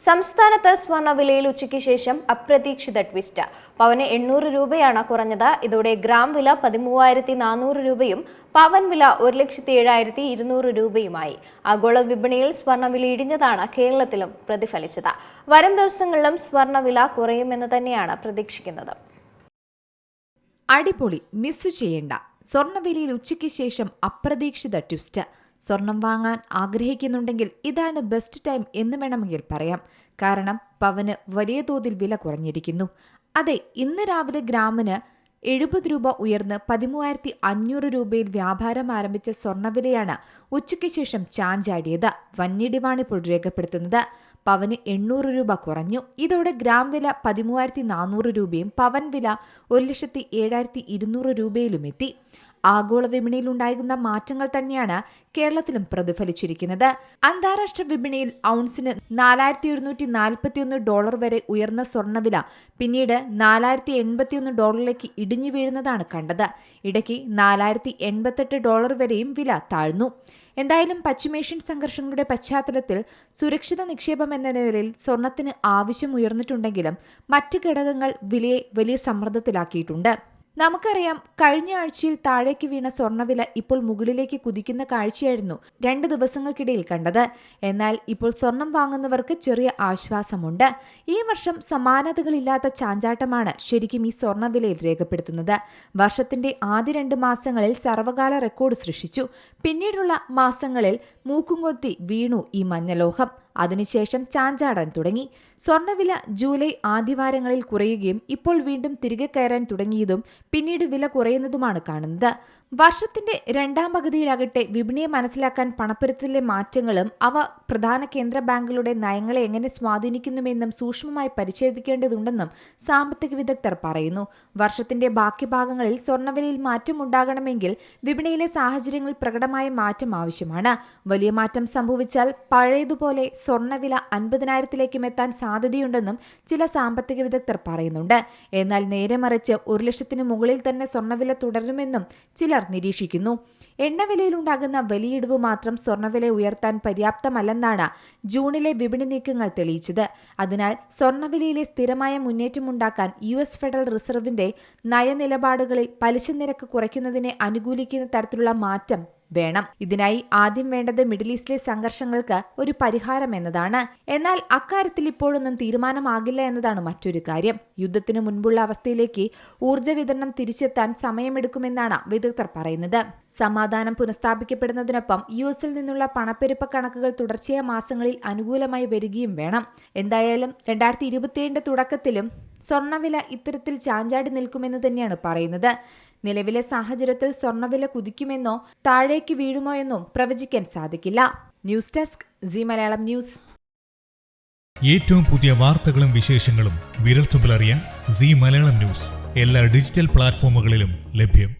സംസ്ഥാനത്ത് സ്വർണ്ണവിലയിൽ ഉച്ചയ്ക്ക് ശേഷം അപ്രതീക്ഷിത ട്വിസ്റ്റ്. പവന് 800 രൂപയാണ് കുറഞ്ഞത്. ഇതോടെ ഗ്രാം വില 13,400 രൂപയും പവൻ വില 1,07,200 രൂപയുമായി. ആഗോള വിപണിയിൽ സ്വർണ്ണവില ഇടിഞ്ഞതാണ് കേരളത്തിലും പ്രതിഫലിച്ചത്. വരും ദിവസങ്ങളിലും സ്വർണ്ണവില കുറയുമെന്ന് തന്നെയാണ് പ്രതീക്ഷിക്കുന്നത്. അടിപൊളി, മിസ് ചെയ്യേണ്ട. സ്വർണ്ണവിലയിൽ ഉച്ചയ്ക്ക് ശേഷം അപ്രതീക്ഷിത ട്വിസ്റ്റ്. സ്വർണം വാങ്ങാൻ ആഗ്രഹിക്കുന്നുണ്ടെങ്കിൽ ഇതാണ് ബെസ്റ്റ് ടൈം എന്ന് വേണമെങ്കിൽ പറയാം. കാരണം പവന് വലിയ തോതിൽ വില കുറഞ്ഞിരിക്കുന്നു. അതെ, ഇന്ന് രാവിലെ ഗ്രാമിന് 70 രൂപ ഉയർന്ന് 13,500 രൂപയിൽ വ്യാപാരം ആരംഭിച്ച സ്വർണ്ണവിലയാണ് ഉച്ചയ്ക്ക് ശേഷം ചാഞ്ചാടിയത്. വന്നിടിവാണിപ്പോൾ രേഖപ്പെടുത്തുന്നത്. പവന് 800 രൂപ കുറഞ്ഞു. ഇതോടെ ഗ്രാം വില 13,400 രൂപയും പവൻ വില 1,07,200 രൂപയിലുമെത്തി. ആഗോള വിപണിയിൽ ഉണ്ടായിരുന്ന മാറ്റങ്ങൾ തന്നെയാണ് കേരളത്തിലും പ്രതിഫലിച്ചിരിക്കുന്നത്. അന്താരാഷ്ട്ര വിപണിയിൽ ഔൺസിന് $4,141 വരെ ഉയർന്ന സ്വർണ്ണവില പിന്നീട് $4,081 ഇടിഞ്ഞു വീഴുന്നതാണ് കണ്ടത്. ഇടയ്ക്ക് $4,088 വരെയും വില താഴ്ന്നു. എന്തായാലും പശ്ചിമേഷ്യൻ സംഘർഷങ്ങളുടെ പശ്ചാത്തലത്തിൽ സുരക്ഷിത നിക്ഷേപം എന്ന നിലയിൽ സ്വർണത്തിന് ആവശ്യം ഉയർന്നിട്ടുണ്ടെങ്കിലും മറ്റ് ഘടകങ്ങൾ വിലയെ വലിയ സമ്മർദ്ദത്തിലാക്കിയിട്ടുണ്ട്. നമുക്കറിയാം, കഴിഞ്ഞ ആഴ്ചയിൽ താഴേക്ക് വീണ സ്വർണ്ണവില ഇപ്പോൾ മുകളിലേക്ക് കുതിക്കുന്ന കാഴ്ചയായിരുന്നു 2 ദിവസങ്ങൾക്കിടയിൽ കണ്ടത്. എന്നാൽ ഇപ്പോൾ സ്വർണം വാങ്ങുന്നവർക്ക് ചെറിയ ആശ്വാസമുണ്ട്. ഈ വർഷം സമാനതകളില്ലാത്ത ചാഞ്ചാട്ടമാണ് ശരിക്കും ഈ സ്വർണ്ണവിലയിൽ രേഖപ്പെടുത്തുന്നത്. വർഷത്തിന്റെ ആദ്യ 2 മാസങ്ങളിൽ സർവകാല റെക്കോർഡ് സൃഷ്ടിച്ചു. പിന്നീടുള്ള മാസങ്ങളിൽ മൂക്കുംകൊത്തി വീണു ഈ മഞ്ഞലോഹം. അതിനുശേഷം ചാഞ്ചാടാൻ തുടങ്ങി. സ്വർണ്ണവില ജൂലൈ ആദ്യവാരങ്ങളിൽ കുറയുകയും ഇപ്പോൾ വീണ്ടും തിരികെ കയറാൻ തുടങ്ങിയതും പിന്നീട് വില കുറയുന്നതുമാണ് കാണുന്നത്. വർഷത്തിന്റെ 2ാം പകുതിയിലാകട്ടെ വിപണിയെ മനസ്സിലാക്കാൻ പണപ്പെരുപ്പത്തിലെ മാറ്റങ്ങളും അവ പ്രധാന കേന്ദ്ര ബാങ്കുകളുടെ നയങ്ങളെ എങ്ങനെ സ്വാധീനിക്കുന്നുവെന്നും സൂക്ഷ്മമായി പരിശോധിക്കേണ്ടതുണ്ടെന്നും സാമ്പത്തിക വിദഗ്ധർ പറയുന്നു. വർഷത്തിന്റെ ബാക്കി ഭാഗങ്ങളിൽ സ്വർണ്ണവിലയിൽ മാറ്റമുണ്ടാകണമെങ്കിൽ വിപണിയിലെ സാഹചര്യങ്ങളിൽ പ്രകടമായ മാറ്റം ആവശ്യമാണ്. വലിയ മാറ്റം സംഭവിച്ചാൽ പഴയതുപോലെ സ്വർണ്ണവില 50,000-ലേക്കും എത്താൻ സാധ്യതയുണ്ടെന്നും ചില സാമ്പത്തിക വിദഗ്ധർ പറയുന്നുണ്ട്. എന്നാൽ നേരെ മറിച്ച് 1,00,000-ന് മുകളിൽ തന്നെ സ്വർണ്ണവില തുടരുമെന്നും ചിലർ നിരീക്ഷിക്കുന്നു. എണ്ണവിലയിലുണ്ടാകുന്ന വലിയ ഇടിവ് മാത്രം സ്വർണ്ണവില ഉയർത്താൻ പര്യാപ്തമല്ലെന്നാണ് ജൂണിലെ വിപണി നീക്കങ്ങൾ തെളിയിച്ചത്. അതിനാൽ സ്വർണ്ണവിലയിലെ സ്ഥിരമായ മുന്നേറ്റമുണ്ടാക്കാൻ US ഫെഡറൽ റിസർവിന്റെ നയനിലപാടുകളിൽ പലിശ നിരക്ക് കുറയ്ക്കുന്നതിനെ അനുകൂലിക്കുന്ന തരത്തിലുള്ള മാറ്റം വേണം. ഇതിനായി ആദ്യം വേണ്ടത് മിഡിൽ ഈസ്റ്റിലെ സംഘർഷങ്ങൾക്ക് ഒരു പരിഹാരം എന്നതാണ്. എന്നാൽ അക്കാര്യത്തിൽ ഇപ്പോഴൊന്നും തീരുമാനമാകില്ല എന്നതാണ് മറ്റൊരു കാര്യം. യുദ്ധത്തിനു മുൻപുള്ള അവസ്ഥയിലേക്ക് ഊർജ്ജ വിതരണം തിരിച്ചെത്താൻ സമയമെടുക്കുമെന്നാണ് വിദഗ്ധർ പറയുന്നത്. സമാധാനം പുനഃസ്ഥാപിക്കപ്പെടുന്നതിനൊപ്പം US-ൽ നിന്നുള്ള പണപ്പെരുപ്പ കണക്കുകൾ തുടർച്ചയായ മാസങ്ങളിൽ അനുകൂലമായി വരികയും വേണം. എന്തായാലും 2027 തുടക്കത്തിലും സ്വർണ്ണവില ഇത്തരത്തിൽ ചാഞ്ചാടി നിൽക്കുമെന്ന് തന്നെയാണ് പറയുന്നത്. നിലവിലെ സാഹചര്യത്തിൽ സ്വർണ്ണവില കുതിക്കുമെന്നോ താഴേക്ക് വീഴുമോ എന്നും പ്രവചിക്കാൻ സാധിക്കില്ല. News desk C Malayalam news. ഏറ്റവും പുതിയ വാർത്തകളും വിശേഷങ്ങളും വിരൽത്തുമ്പിലറിയാൻ സി മലയാളം ന്യൂസ് എല്ലാ ഡിജിറ്റൽ പ്ലാറ്റ്ഫോമുകളിലും ലഭ്യം.